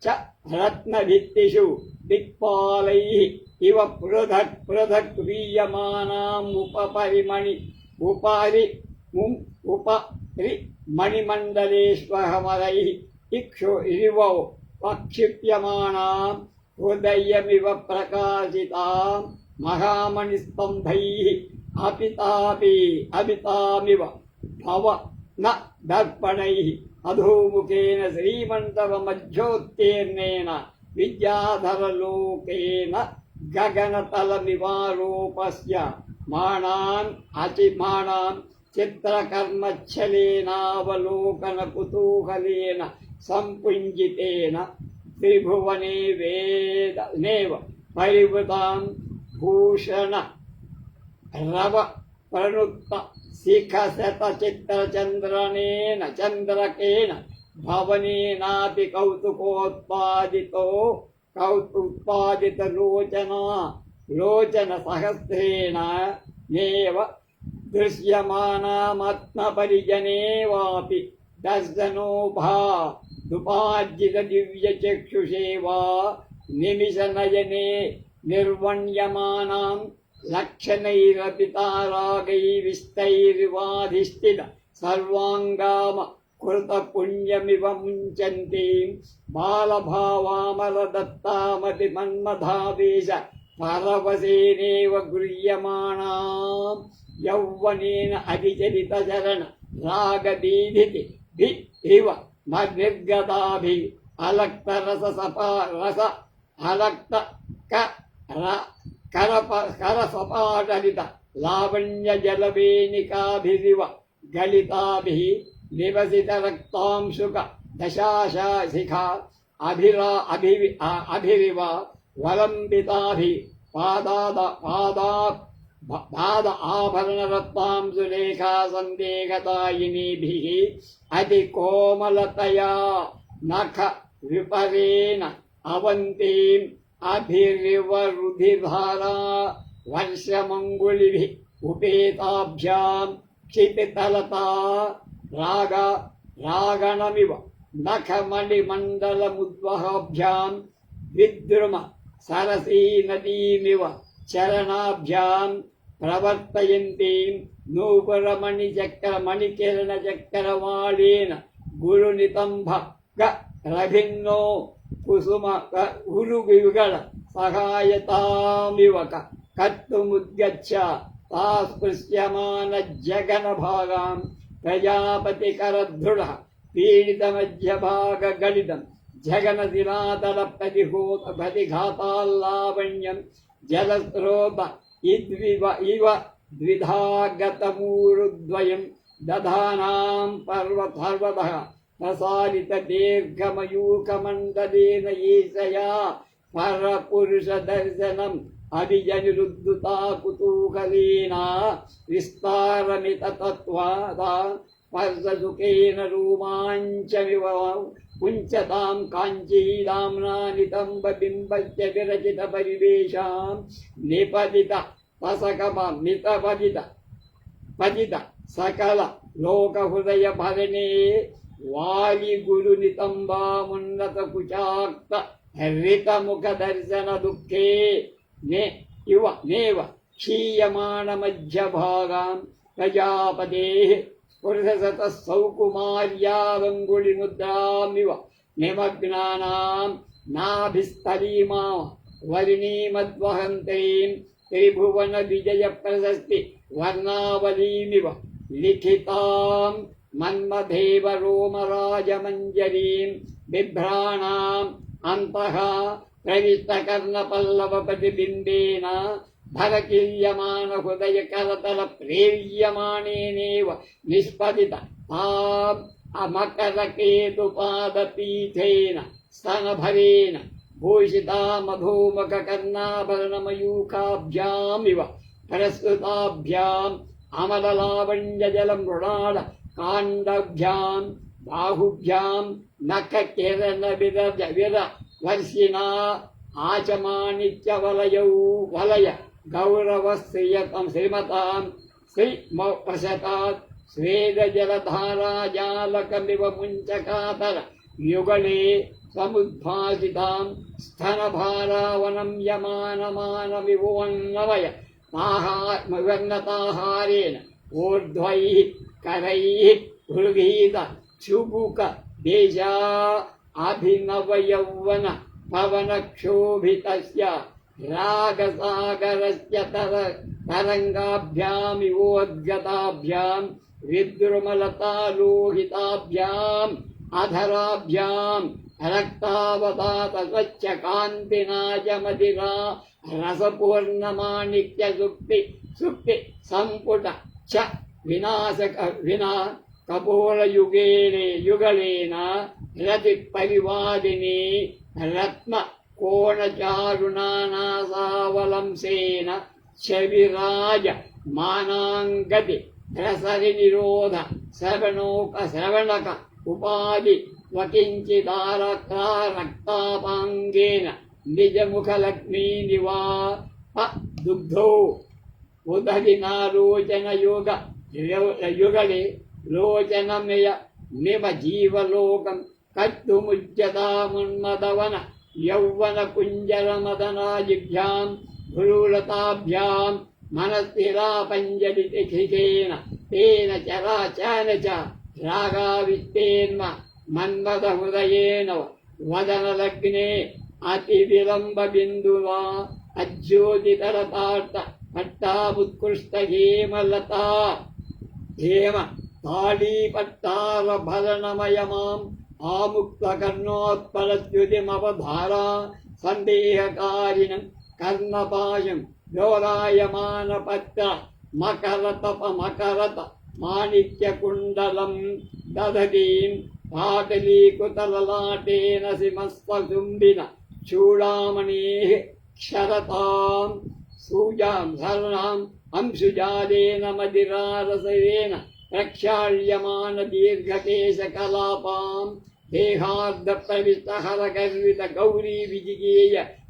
చ రత్నభిత్తిషు దిక్పాలైః ఇవ పృథక్ పృథక్ వీయమానాముపపరిమణి ఉపరి మణిమండలేష్వహమరైః ఇక్షురివౌ ప్రక్షిప్యమానాం హృదయమివ ప్రకాశితాం మహామణిస్తంభైః అపితామివ భవ న దర్పణైః అధోముఖేన శ్రీమండపమధ్యోత్తీర్ణేన విద్యాధరలోకేన గగనతలమివారోపస్య మాణాన్ చిత్రకర్మచ్ఛలేనావలోకన కుతూహలేన సంపుంజితేన త్రిభువనే వేదనేవ పరివృతాం భూషణ రవ ప్రణుక్త శిఖశత చిత్రచంద్రనేన చంద్రకేన భవనేనాపి కౌతుకోత్పాదిత లోచన సహస్రేణ నేవ దృశ్యమానామాత్మపరిజనే వాపి దర్శనోభాదుపార్జిత దివ్యచక్షుషేవా నిమిషనయనే నిర్వణ్యమానాం లక్షణైరపితారాగైవిస్తైర్వాధిష్ఠిత సర్వాంగామ కృత పుణ్యమివ ముంచంతీం బాలభావామరదత్తామతి మన్మథావేశ పరవశేనేవ గృహ్యమాణాం యౌవనేన అతిచరిత చరణ రాగదీధితి भि इव निर्गताभि अलक्त रस सपा रस अलक्त कर सपाटलित लावण्य जलवेनिकाभिरिव गलिताभिः निवसित रक्तांशुक दशाशा शिखा अभिरिव वलम्बिताभि पाद आभरण रत्नांशुलेखा सन्देहदायिनीभिः अति कोमलतया नख विपरेण अवन्तीम् अभिरिव रुधिरधारा वर्षमङ्गुलिभिः उपेताभ्यां क्षितितलता रागणमिव नखमणिमण्डलमुद्वहाभ्यां विद्रुम सरसी नदीमिव चरणाभ्यां प्रवर्तयन्तीं नूपुरमणिकिरणचक्रवालेन गुरुनितम्भ रभिन्नो कुसुम उरुयुगल सहायतामिव कर्तुमुद्गच्छ तास्पृश्यमान जगनभागां प्रजापतिकरदृढः पीडितमध्यभागगलितं जगनदिनातलप्रतिघाताल्लावण्यं जलस्रोत इव द्विधागतमूरुद्वयं दधानां पर्वतः प्रसारितदीर्घमयूखमण्डलेन ईशया परपुरुषदर्शनम् अभिजनिरुद्धुता कुतूहलेन विस्तारमिततत्त्वादा स्पर्शसुखेन रोमाञ्चमिव पुञ्चतां काञ्चीदाम्ना नितम्बबिम्बस्य विरचितपरिवेशां निपतित पतित सकल लोकहृदयभरणे वालिगुरुनितम्बामुन्नतकुचाक्त हृतमुखदर्शनदुःखे नेव क्षीयमाणमध्यभागां प्रजापतेः पुरुषसतः सौकुमार्यावङ्गुलिमुद्रामिव निमग्नानां नाभिस्थलीमा वर्णीमद्वहन्तीं त्रिभुवनविजयप्रशस्ति वर्णावलीमिव लिखितां मन्मथेव रोमराजमञ्जरीं बिभ्राणाम् अन्तः प्रविष्टकर्णपल्लवप्रतिबिम्बेन भरकिल्यमानहृदयकरतलप्रेर्यमाणेनेव निष्पतित ताम् अमकरकेतुपादपीठेन स्तनभरेण भूषिता मधुमकर्णाभरणमयूखाभ्यामिव प्रस्तुताभ्याम् अमललावण्यजलमृणाल काण्डभ्यां बाहुभ्यां नखकिरणविर वर्षिणा वलय गौरवश्रियतं श्रीमतां श्रीमपशतात् स्वेदजलधाराजालकमिव मुञ्चकातर युगले समुद्भासितां स्तनभारावनं यमानमानमिवोन्नमय वर्णताहारेण ऊर्ध्वैः करैः गृहीत क्षुबुक देशा अभिनवयौवन पवनक्षोभितस्य रागसागरस्य तरङ्गाभ्यामिवोद्गताभ्यां विद्रुमलतालोहिताभ्याम् अधराभ्याम् रक्तावतात स्वच्छकान्तिनाजमदिरा रसपूर्णमाणिक्य सुक्ति सम्पुट च विना कपोलयुगलेन रतिपरिवादिनी रत्न कोणचारुणानासावलंसेन शविराज मानाङ्गति रसरिनिरोध श्रवणक उपाधि वकिञ्चिदारक्तापाङ्गेन निजमुखलक्ष्मीनिवाप दुग्धो उदगिनालोचनयोग युगले लोचनमय निव जीवलोकं कर्तुमुज्यतामुन्मदवन यौवनकुञ्जरमदनाजिभ्यां भ्रूलताभ्यां मनस्थिरापञ्जलितिखिकेन तेन चराचन च रागावित्तेन्म मन्मथहृदयेन वदनलग्ने अतिविलम्बबिन्दुवा अज्योतितरतार्थ पट्टामुत्कृष्टहेमलता हेम తాళీపట్టారభరణమయమాం ఆముక్తకర్ణోత్పలద్యుతిమవధారా సందేహకారిణం కర్ణపాశం దోరాయమానపత్ర మకరత మాణిక్యకుండలం దదతీం పాటలీకుతలలాటేన సింహస్వశుంభిన చూడామణేః క్షరతాం సూజాం శరణాం అంశుజాలేన మదిరారసయేన ప్రక్షాళ్యమాన దీర్ఘకేశకలాపాం దేహార్ధప్రవిష్టహరగర్విత గౌరీ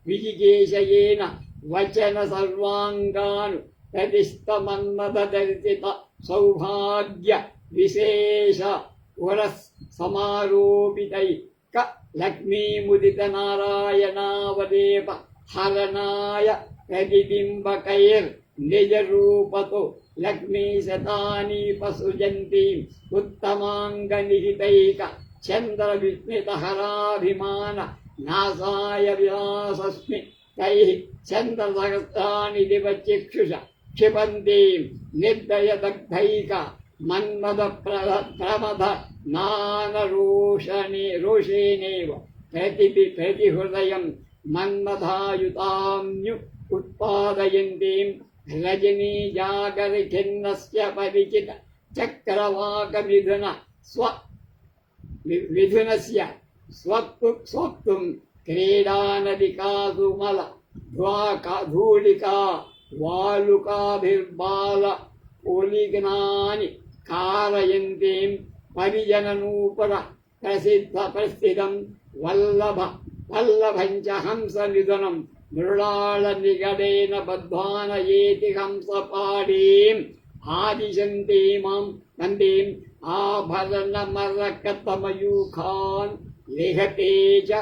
విజిగేశయేన వచన సర్వాంగాను ప్రతిష్టమన్మదర్శిత సౌభాగ్య విశేష ఉరస్ సమారోపితైక లక్ష్మీముదిత నారాయణావదేప హరణాయ ప్రతిబింబకైర్ నిజరూపతో లక్ష్మీశతానీపసృజంతి ఉత్తమాంగనిహితైక చంద్ర విస్మితహరాభిమాన నాసాయ విలాసస్మి తైః చంద్రసహస్రాణి దివచిక్షుష క్షిపంతి నిర్దయదగ్ధైక మన్మద ప్రమథ రోషేణేవ ప్రతిహృదయం మన్మథాయుతామ్యు ఉత్పాదయంతీం రజనీ జాగరిఖిన్నస్య పరిచిత చక్రవాకమిథున విధునస్య స్వప్తుం క్రీడానదికాసుమల ధూళికా వాలుకాభిర్బాల పోలిగ్నాని కారయంతీం పరిజననూపుర ప్రస్థితం వల్లభంచ హంస నిధనం మృళాళ నిగడేన బద్ధ్వానయేతి హంసపాడీం ఆదిశంతీమాం నందీం ఆభరణమరకతమయూఖాన్ లిహతే చ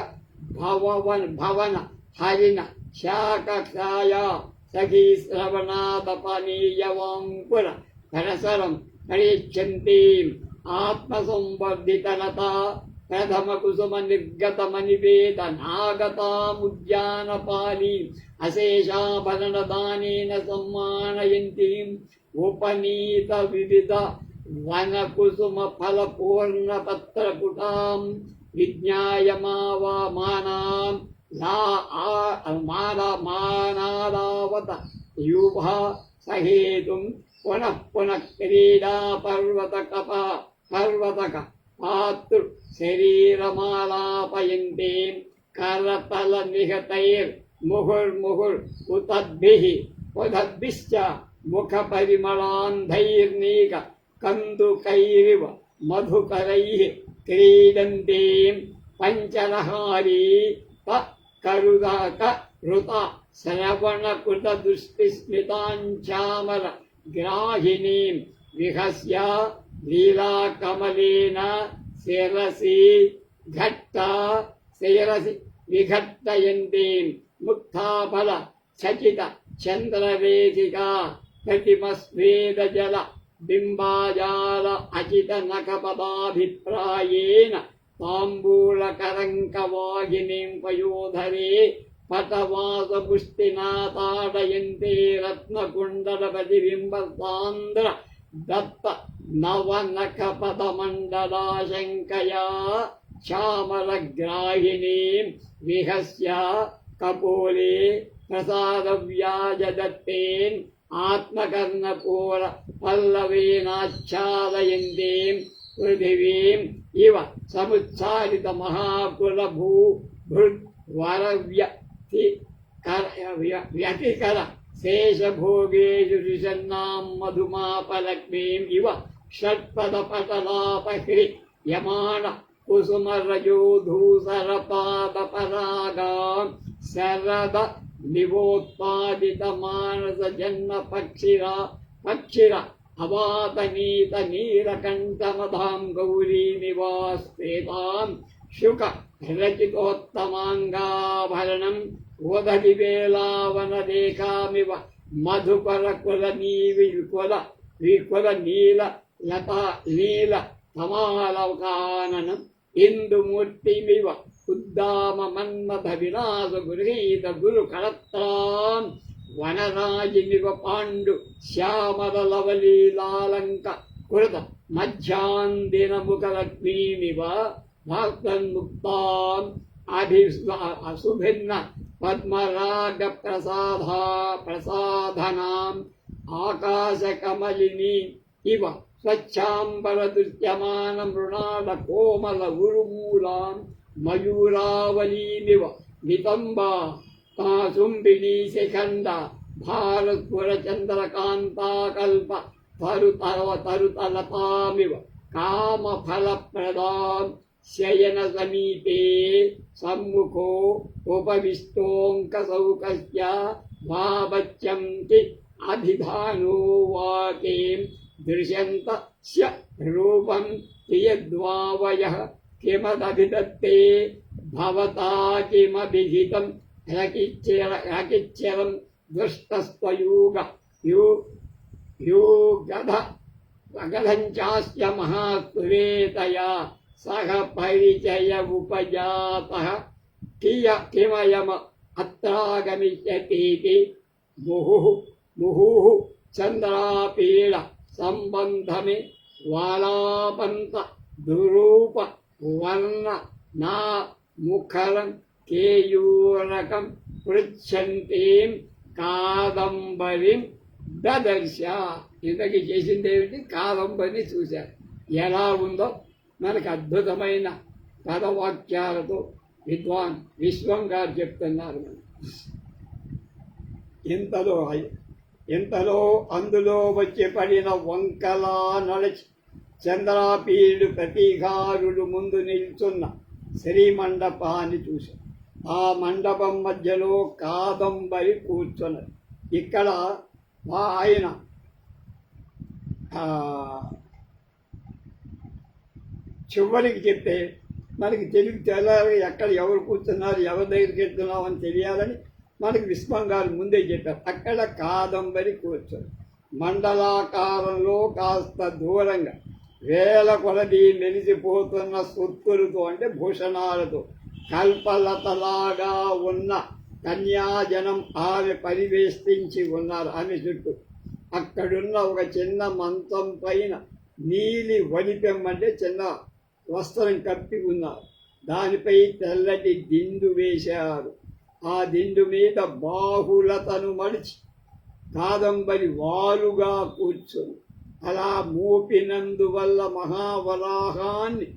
భవన హరిణ శాకక్షాయా సఖీ శ్రవణాదపనీయవాంకుర పరసరం పరీక్షంతీం ఆత్మసంవర్ధితలతా ప్రథమ కుసుమ నిర్గతమనివేద నాగతాముద్యానపాలీం అశేషాభరణదానేన సమ్మానయంతీం ఉపనీత వివిధ వనకుసుమ ఫలపూర్ణపత్రపుటాం విజ్ఞాయమావామానాం మానాదావత యూభా సహేతుం పునః క్రీడా పర్వతక పాతృ శరీరమాలాపయంతే కరతల నిహతైర్ ముహుర్ముహుర్ ఉతద్భిశ్చ ముఖ పరిమళాంధైర్నీక కందుకైరివ మధుకరైః క్రీడంతే పంచరహారీ కరుత శ్రవణకృత దృష్టిస్మితాంచామర గ్రాహిణీం విహస్య లీలాకమలేన శిరసి విఘట్టయంతీం ముక్తాఫల చకిత చంద్రరేఖికా ప్రతిమస్వేదజల బింబాజాల అచిత నఖపదాభిప్రాయేన తాంబూలకరంకవాహినీం పయోధరే పటవాసపుష్టినా తాడయంతే రత్నకుండలపతిబింబసాంద్ర దత్త నవనఖపదమండలాశంకయా శ్యామలగ్రాహిణీం విహస్య కపోలే ప్రసాదవ్యాజదత్తేన్ ఆత్మకర్ణపూర పల్లవేనాచ్ఛాదయంతీం పృథివీం ఇవ సముచ్ఛారిత మహాకులభూవరవ్యతికర శేషభోగేషు రిషన్నాం మధుమాపలక్ష్మీం ఇవ షట్పదపటలాపహ్రి యమాణ కుసుమరజోధూసరపాదపరాగాం శరద నివోత్పాదిత మానస జన్మ పక్షిర అవాతనీత నీలకంఠమధాం గౌరీమివాస్పేతాం శుక రచితోత్తమాంగాభరణం ఉదతి వేలావనరేఖామివ మధుకరకుల నీల నీల తమాలకాననం ఇందుమూర్తిమివ ఉద్దామ మన్మథ విలాస గృహీత గురు కళత్రాం వనరాజిమివ పాండు శ్యామల లవలీలాలంక కృత మధ్యాందినముఖలక్ష్మీమివ భక్తన్ముక్తాం అశుభిన్న పద్మరాగ ప్రసాధనాం ఆకాశకమలిని ఇవ స్వచ్ఛాంబరదృశ్యమాన మృణాల కోమల ఉరుమూలాం మయూరావలీమివ నితంబా తాసుంబినీ శిఖండ భారత్పుర చంద్రకాంతాకల్ప తరుతలతామివ కామఫలప్రదాం శయన సమీపే సమ్ముఖో ఉపవిష్టోంకసౌకస్య భావచ్యంతి అధిధానో వాకేం దృశ్యంత రూపం యద్వావయః కిమదభిదత్తే భవతా కిమభిహితం రకిచ్చరం గధంచాస్య మహాసురేతయా సహ పరిచయ ఉపజాతః కిమయమ అత్రాగమిష్యతీతి ముహుః చంద్రాపీడ సంబంధమే వాలాపంత దురూప వర్ణ నా ముఖరం కేయూరకం పృచ్ఛంతీం కాదంబరిం దదర్శ. ఇంతకీ చేసింది ఏమిటి? కాదంబరిని చూశారు. ఎలా ఉందో మనకు అద్భుతమైన పదవాక్యాలతో విద్వాన్ విశ్వం గారు చెప్తున్నారు. ఇంతలో అందులో వచ్చి పడిన వంకలా నడచి చంద్రాపీడు ప్రతీకారుడు ముందు నిల్చున్న శ్రీమండపాన్ని చూశారు. ఆ మండపం మధ్యలో కాదంబరి కూర్చున్నది. ఇక్కడ ఆయన చివరికి చెప్తే మనకి తెలియాలి, ఎక్కడ ఎవరు కూర్చున్నారు, ఎవరి దగ్గరికి వెళ్తున్నాం అని తెలియాలని మనకి విశ్వం గారు ముందే చెప్పారు. అక్కడ కాదంబరి కూర్చొని మండలాకారంలో కాస్త దూరంగా వేల కొలది మెరిసిపోతున్న సుత్తులతో అంటే భూషణాలతో కల్పలతలాగా ఉన్న కన్యాజనం ఆమె పరివేష్టించి ఉన్నారు. ఆమె చుట్టూ అక్కడున్న ఒక చిన్న మంచం పైన నీలి వడిపెమ్మంటే చిన్న వస్త్రం కప్పి ఉన్నారు. దానిపై తెల్లటి దిండు వేశారు. ఆ దిండు మీద బాహులతను మడిచి కాదంబరి వాలుగా కూర్చొని అలా మోపినందువల్ల మహావరాహాన్ని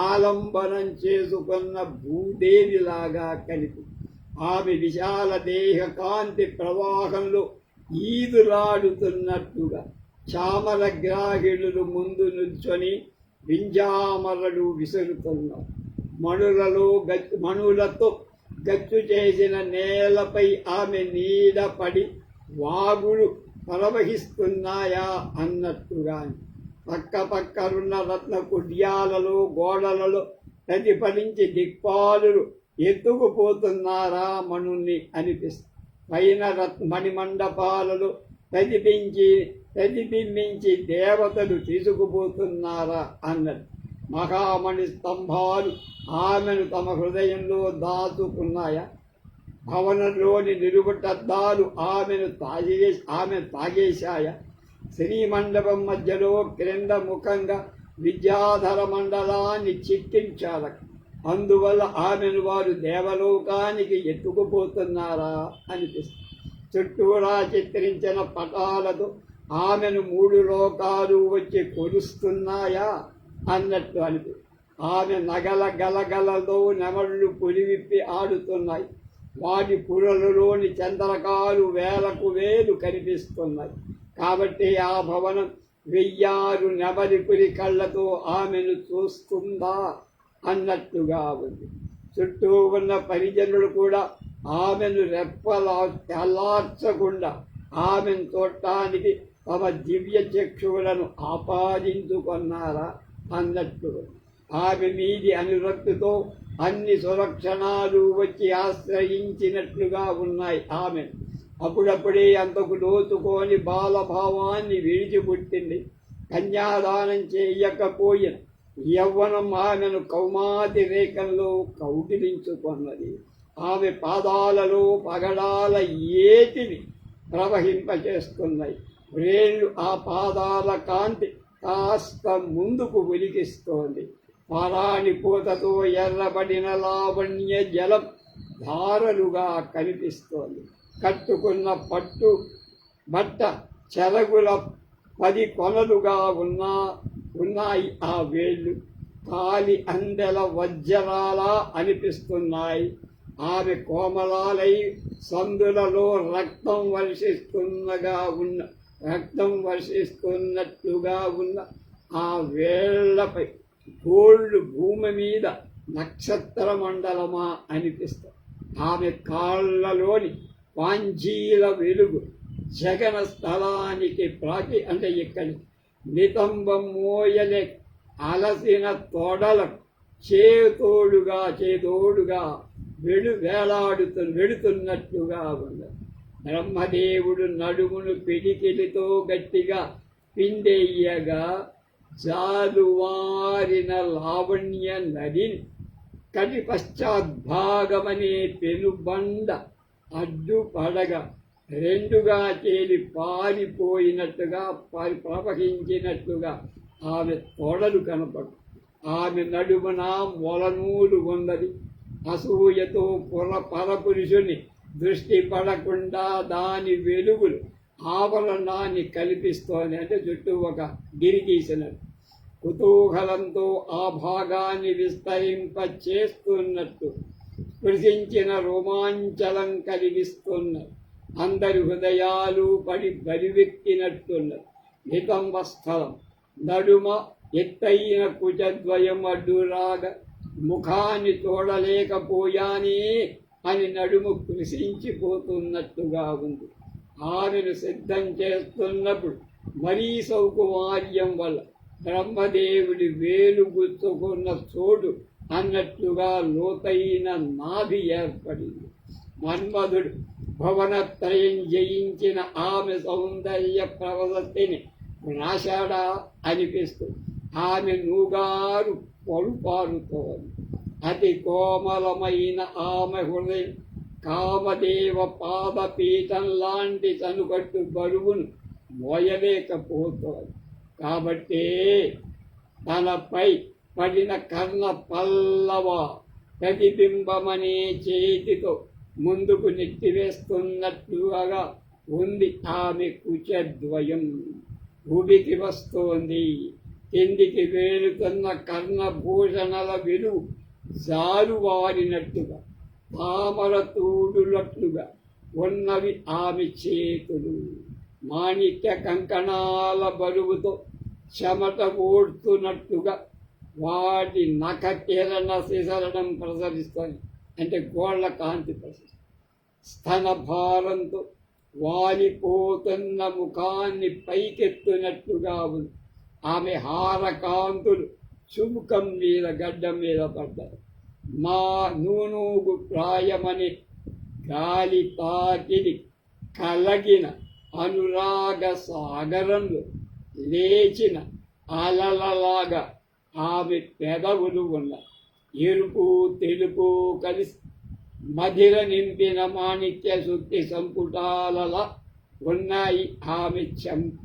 ఆలంబనం చేసుకున్న భూదేవిలాగా కలిపి ఆమె విశాల దేహ కాంతి ప్రవాహంలో ఈదులాడుతున్నట్టుగా చామరగ్రాహిణులు ముందు నిల్చొని వింజామరలు విసురుతున్నారు. మణులతో గచ్చు చేసిన నేలపై ఆమె నీడ పడి వాగులు ప్రవహిస్తున్నాయా అన్నట్టుగా పక్కరున్న రత్న కుడ్యాలలో గోడలలో ప్రతిఫలించి దిక్పాలులు ఎత్తుకుపోతున్నారా మణుల్ని అనిపిస్తుంది. పైన మణిమండపాలలో ప్రతిబింబించి దేవతలు తీసుకుపోతున్నారా అన్నది. మహామణి స్తంభాలు ఆమెను తమ హృదయంలో దాచుకున్నాయా? భవనంలోని నిలువుటద్దాలు ఆమె తాగేశాయా? శ్రీమండపం మధ్యలో క్రింద ముఖంగా విద్యాధర మండలాన్ని చిక్కించారు. అందువల్ల ఆమెను వారు దేవలోకానికి ఎత్తుకుపోతున్నారా అనిపిస్తుంది. చుట్టూరా చిత్రించిన పటాలతో ఆమెను 3 లోకాలు వచ్చి కొలుస్తున్నాయా అన్నట్టు అనిపిస్తుంది. ఆమె నగల గలగలలో నెమళ్ళు పులివిప్పి ఆడుతున్నాయి. వాటి పురలలోని చంద్రకాలు వేలకు వేలు కనిపిస్తున్నాయి. కాబట్టి ఆ భవనం 1000 నెమలిపురి కళ్ళతో ఆమెను చూస్తుందా అన్నట్టుగా ఉంది. చుట్టూ ఉన్న పరిజనులు కూడా ఆమెను రెప్పలార్చకుండా ఆమెను చూడటానికి తమ దివ్య చక్షువులను ఆపాదించుకున్నారా అన్నట్టు. ఆమె మీది అనురక్తితో అన్ని సురక్షణాలు వచ్చి ఆశ్రయించినట్లుగా ఉన్నాయి ఆమె. అప్పుడప్పుడే అంతకు లోతుకోని బాలభావాన్ని విడిచిపుట్టింది. కన్యాదానం చేయకపోయిన యవ్వనం ఆమెను కౌమాది రేఖంలో కౌగిలించుకున్నది. ఆమె పాదాలలో పగడాల ఏటిని ప్రవహింపచేస్తున్నాయి. వ్రేళ్ళు ఆ పాదాల కాంతి కాస్త ముందుకు వెలిగిస్తోంది. పారాణి పూతతో ఎర్రబడిన లావణ్య జలం ధారలుగా కనిపిస్తోంది. కట్టుకున్న పట్టు బట్ట చెరగుల 10 కొనలుగా ఉన్నాయి. ఆ వేళ్ళు కాలి అందెల వజ్రాలా అనిపిస్తున్నాయి. ఆమె కోమలాలై సందులలో రక్తం వర్షిస్తున్నట్లుగా ఉన్న ఆ వేళ్లపై గోళ్ళు భూమి మీద నక్షత్ర మండలమా అనిపిస్తాయి. ఆమె కాళ్ళలోని పాంజీల వెలుగు జగన స్థలానికి అంటే ఇక్కడి నితంబం మోయలే అలసిన తొడలకు చేతోడుగా వెళుతున్నట్లుగా ఉన్నది. బ్రహ్మదేవుడు నడుమును పిడికిలితో గట్టిగా పిండెయ్యగా జాలువారిన లావణ్య నదిని కటి పశ్చాద్భాగమనే పెనుబండ అడ్డుపడగా రెండుగా తేలి ప్రవహించినట్లుగా ఆమె తొడలు కనపడు. ఆమె నడుమున మొలనూలు ఉన్నది. అసూయతో పరపురుషుని దృష్టి పడకుండా దాని వెలుగులు ఆవరణాన్ని కల్పిస్తోంది. అంటే చుట్టూ ఒక గిరి గీసినట్టు కుతూహలంతో ఆ భాగాన్ని విస్తరింపచేస్తున్నట్టు స్పృశించిన రోమాంచలం కలిగిస్తున్నది. అందరి హృదయాలు పడి బరివెక్కినట్టున్నది. నితంబ స్థలం నడుమ ఎత్తైన కుచద్వయం అడ్డురాగా ముఖాన్ని చూడలేకపోయానే అని నడుము కృషించిపోతున్నట్టుగా ఉంది. ఆమెను సిద్ధం చేస్తున్నప్పుడు మరీ సౌకుమార్యం వల్ల బ్రహ్మదేవుడి వేలు గుచ్చుకున్న చోటు అన్నట్లుగా లోతైన నాభి ఏర్పడింది. మన్మధుడు భవనత్రయం జయించిన ఆమె సౌందర్య ప్రవసతిని రాశాడా అనిపిస్తుంది. ఆమె నూగారు పలుపారుతోంది. అతి కోమలమైన ఆమె హృదయం కామదేవ పాదపీఠం లాంటి చనుకట్టు బరువును మోయలేకపోతోంది. కాబట్టే తనపై పడిన కర్ణ పల్లవ ప్రతిబింబమనే చేతితో ముందుకు నెట్టివేస్తున్నట్లుగా ఉంది. ఆమె కుచద్వయం భూమికి వస్తోంది. కిందికి వేలుతున్న కర్ణభూషణల విలువ జారువారినట్టుగా తామర తూడులట్లుగా ఉన్నవి ఆమె చేతులు. మాణిక్య కంకణాల బరువుతో చెమట ఓడుతున్నట్టుగా వాటి నఖ కిరణ శిశరణం ప్రసరిస్తుంది. అంటే గోళ్ల కాంతి ప్రసరిస్తుంది. స్తన భారంతో వాలిపోతున్న ముఖాన్ని పైకెత్తునట్టుగా ఉంది. ఆమె హారకాంతులు చుముకం మీద గడ్డం మీద పడ్డారు. మా నూనూగు ప్రాయమని గాలి తాకిడి కలగిన అనురాగ సాగరంలో లేచిన అలలలాగా ఆమె పెదవులు ఉన్న ఎరుపు తెలుపు కలిసి మధిర నింపిన మాణిక్య శుద్ధి సంపుటాలలా ఉన్నాయి ఆమె చెంప.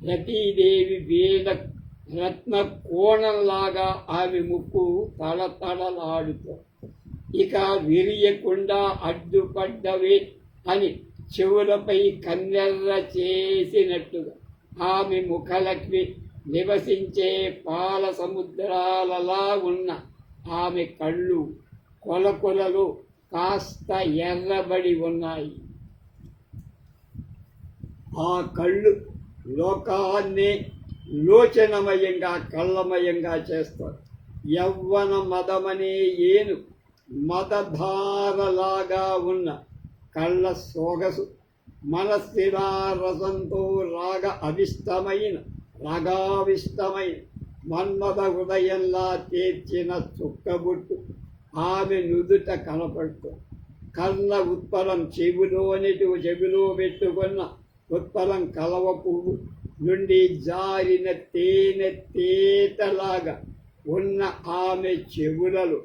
రతీదేవి వేద రత్న కోణంలాగా ఆమె ముక్కు తళతళలాడుతో ఇక విరియకుండా అడ్డుపడ్డవే అని చెవులపై కన్నెర్ర చేసినట్టుగా ఆమె ముఖలక్ష్మి నివసించే పాల సముద్రాలలా ఉన్న ఆమె కళ్ళు కొలకొలలో కాస్త ఎర్రబడి ఉన్నాయి. ఆ కళ్ళు లోకాన్నే లోచనమయంగా కళ్ళమయంగా చేస్తారు. యవ్వన మదమనే ఏను మదధారలాగా ఉన్న కళ్ళ సొగసు మనస్సిరారసంతో రాగావిష్టమైన మన్మథ హృదయంలా తీర్చిన చుక్కబుట్టు ఆమె నుదుట కనపడుతుంది. కర్ణ ఉత్పలం చెవిలో పెట్టుకున్న ఉత్పలం కలవ పువ్వు నుండి జారిన తేనె తేటలాగా ఉన్న ఆమె చెవులలో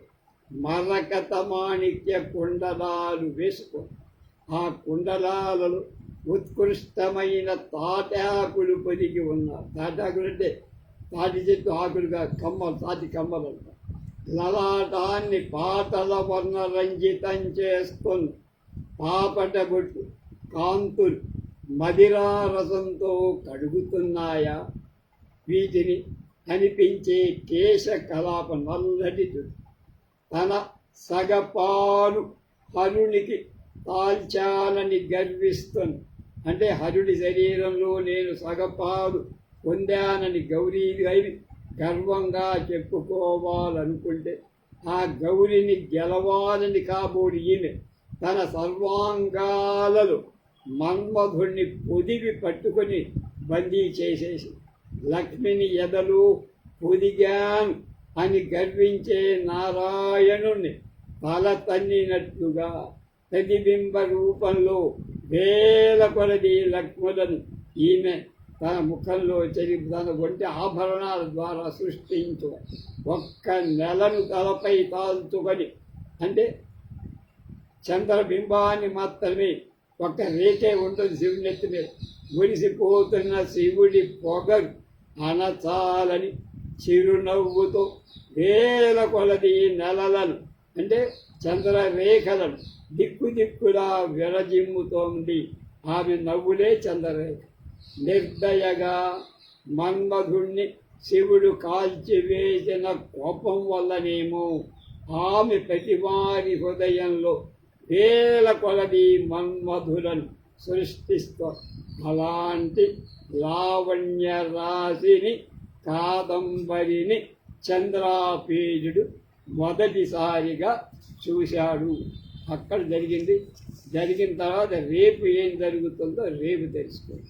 మరకత మాణిక్య కుండలాలు వేసుకొని ఆ కుండలాలలో ఉత్కృష్టమైన తాటాకులు పొదిగి ఉన్నారు. తాటాకులు అంటే తాటి చెట్టు ఆకులుగా కమ్మలు, తాటి కమ్మలు అంటారు. లలాటాన్ని పాటల వర్ణ రంజితం చేస్తుంది. పాపట బొట్టు కాంతులు మదిరా రసంతో కడుగుతున్నాయా వీటిని అనిపించే కేశ కలాప నల్లటి జుట్టు. తన సగపాలు హరునికి తాల్చాలని గర్విస్తుంది. అంటే హరుడి శరీరంలో నేను సగపాలు పొందానని గౌరీదేవి గర్వంగా చెప్పుకోవాలనుకుంటే ఆ గౌరిని గెలవాలని కాబోడి ఈమె తన సర్వాంగాలలో మన్మధుణ్ణి పొదివి పట్టుకొని బందీ చేసేసి లక్ష్మిని ఎదలు పొదిగాన్ అని గర్వించే నారాయణుణ్ణి తల తన్నినట్లుగా ప్రతిబింబ రూపంలో వేల కొలది లక్ష్ములను ఈమె తన ముఖంలో తన ఒంటి ఆభరణాల ద్వారా సృష్టించు. ఒక్క నెలను తలపై తాల్చుకొని అంటే చంద్రబింబాన్ని మాత్రమే ఒక్క రేటే ఉంటుంది శివుని ఎత్తి మీద. మురిసిపోతున్న శివుడి పొగరు అనచాలని చిరునవ్వుతో వేల కొలది నెలలను అంటే చంద్రరేఖలను దిక్కులా విరజిమ్ముతోంది. ఆమె నవ్వులే చంద్రరేఖ. నిర్దయగా మన్మధుణ్ణి శివుడు కాల్చివేసిన కోపం వల్లనేమో ఆమె ప్రతివారి హృదయంలో వేల కొలది మన్మధులను సృష్టిస్తూ అలాంటి లావణ్య రాశిని కాదంబరిని చంద్రాపేజుడు మొదటిసారిగా చూశాడు. అక్కడ జరిగిన తర్వాత రేపు ఏం జరుగుతుందో రేపు తెలుసుకోండి.